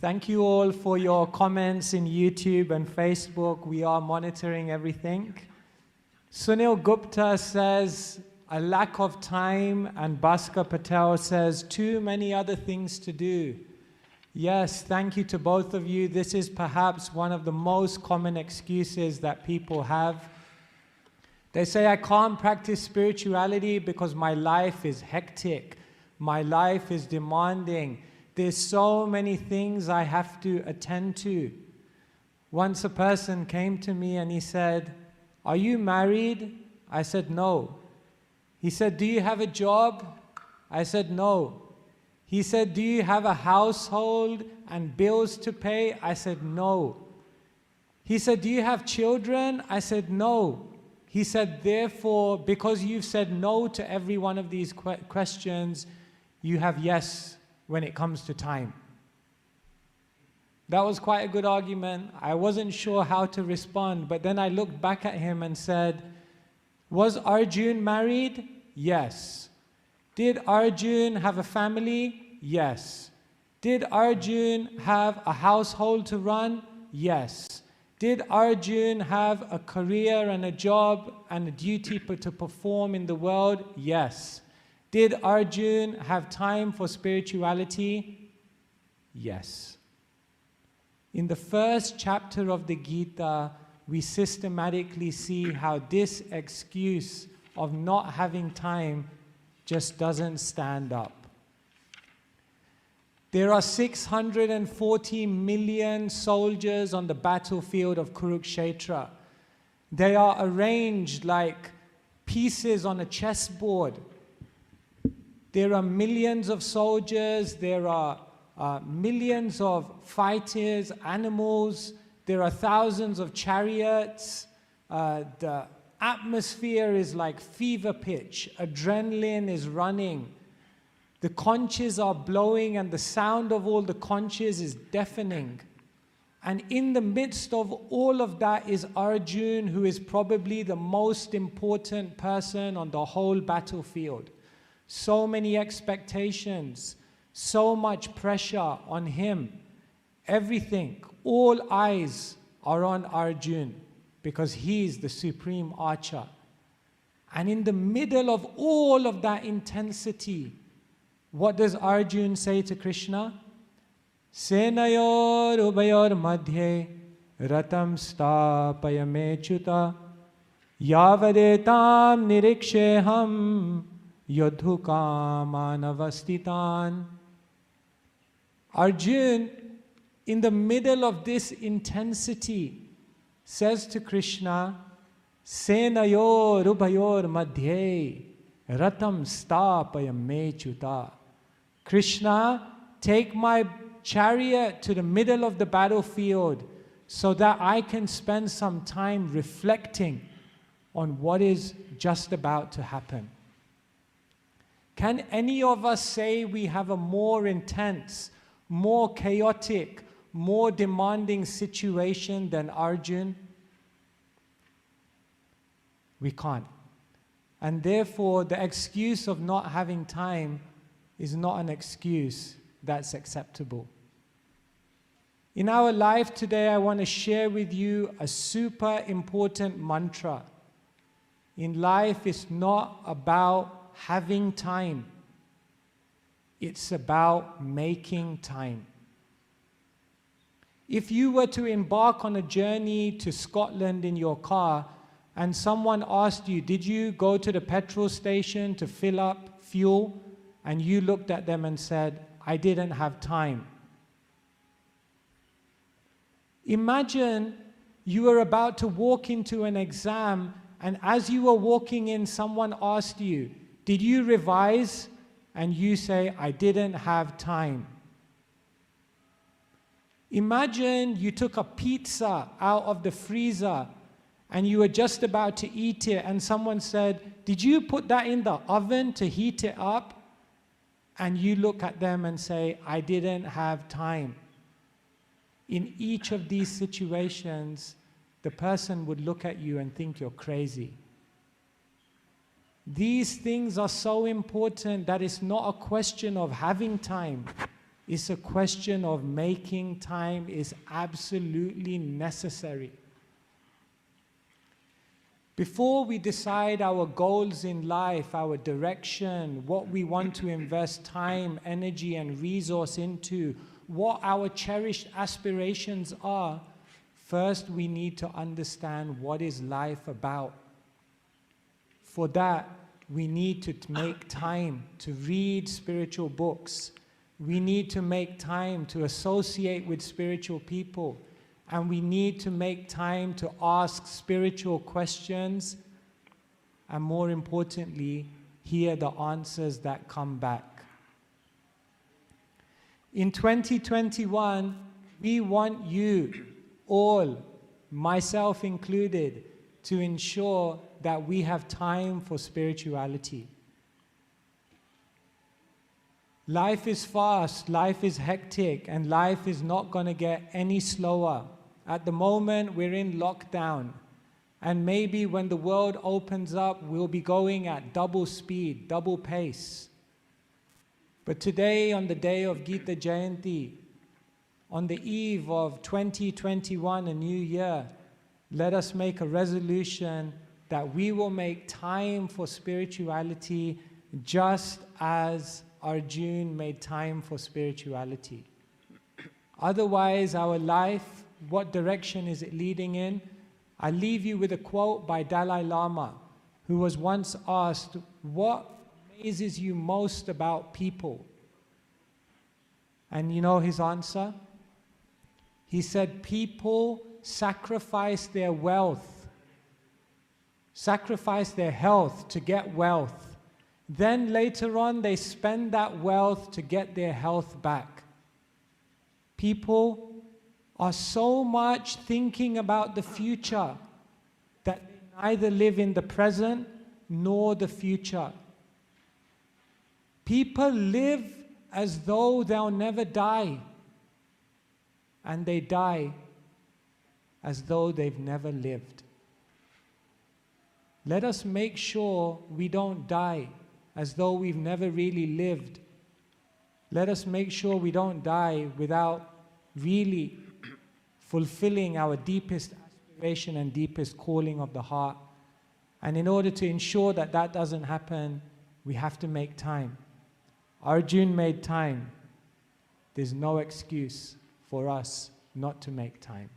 Thank you all for your comments in YouTube and Facebook. We are monitoring everything. Sunil Gupta says, a lack of time, and Bhaskar Patel says, too many other things to do. Yes, thank you to both of you. This is perhaps one of the most common excuses that people have. They say, I can't practice spirituality because my life is hectic. My life is demanding. There's so many things I have to attend to. Once a person came to me and he said, are you married? I said, no. He said, do you have a job? I said, no. He said, do you have a household and bills to pay? I said, no. He said, do you have children? I said, no. He said, therefore, because you've said no to every one of these questions, you have yes when it comes to time. That was quite a good argument. I wasn't sure how to respond, but then I looked back at him and said, was Arjun married? Yes. Did Arjun have a family? Yes. Did Arjun have a household to run? Yes. Did Arjun have a career and a job and a duty to perform in the world? Yes. Did Arjun have time for spirituality? Yes. In the first chapter of the Gita, we systematically see how this excuse of not having time just doesn't stand up. There are 640 million soldiers on the battlefield of Kurukshetra. They are arranged like pieces on a chessboard. There are millions of soldiers, there are millions of fighters, animals, there are thousands of chariots. The atmosphere is like fever pitch, adrenaline is running. The conches are blowing and the sound of all the conches is deafening. And in the midst of all of that is Arjun, who is probably the most important person on the whole battlefield. So many expectations, so much pressure on him. Everything, all eyes are on Arjun because he is the supreme archer. And in the middle of all of that intensity, what does Arjun say to Krishna? Senayor ubayor madhye ratam stapaya mechuta yavadetam niriksheham yodhukamanavastitan. Arjun, in the middle of this intensity, says to Krishna, Senayor ubayor madhye ratam stapaya mechuta. Krishna, take my chariot to the middle of the battlefield so that I can spend some time reflecting on what is just about to happen. Can any of us say we have a more intense, more chaotic, more demanding situation than Arjun? We can't. And therefore, the excuse of not having time is not an excuse that's acceptable. In our life today, I want to share with you a super important mantra. In life, it's not about having time. It's about making time. If you were to embark on a journey to Scotland in your car, and someone asked you, did you go to the petrol station to fill up fuel? And you looked at them and said, I didn't have time. Imagine you were about to walk into an exam, and as you were walking in, someone asked you, did you revise? And you say, I didn't have time. Imagine you took a pizza out of the freezer and you were just about to eat it, and someone said, did you put that in the oven to heat it up? And you look at them and say, I didn't have time. In each of these situations, the person would look at you and think you're crazy. These things are so important that it's not a question of having time. It's a question of making time is absolutely necessary. Before we decide our goals in life, our direction, what we want to invest time, energy, and resource into, what our cherished aspirations are, first we need to understand what is life about. For that, we need to make time to read spiritual books. We need to make time to associate with spiritual people. And we need to make time to ask spiritual questions, and more importantly, hear the answers that come back. In 2021, we want you all, myself included, to ensure that we have time for spirituality. Life is fast, life is hectic, and life is not going to get any slower. At the moment, we're in lockdown. And maybe when the world opens up, we'll be going at double speed, double pace. But today, on the day of Gita Jayanti, on the eve of 2021, a new year, let us make a resolution that we will make time for spirituality just as Arjuna made time for spirituality. Otherwise, our life, what direction is it leading in? I leave you with a quote by Dalai Lama, who was once asked, what amazes you most about people? And you know his answer? He said, people sacrifice their wealth, sacrifice their health to get wealth. Then later on, they spend that wealth to get their health back. People are so much thinking about the future that they neither live in the present nor the future. People live as though they'll never die, and they die as though they've never lived. Let us make sure we don't die as though we've never really lived. Let us make sure we don't die without really fulfilling our deepest aspiration and deepest calling of the heart. And in order to ensure that that doesn't happen, we have to make time. Arjuna made time. There's no excuse for us not to make time.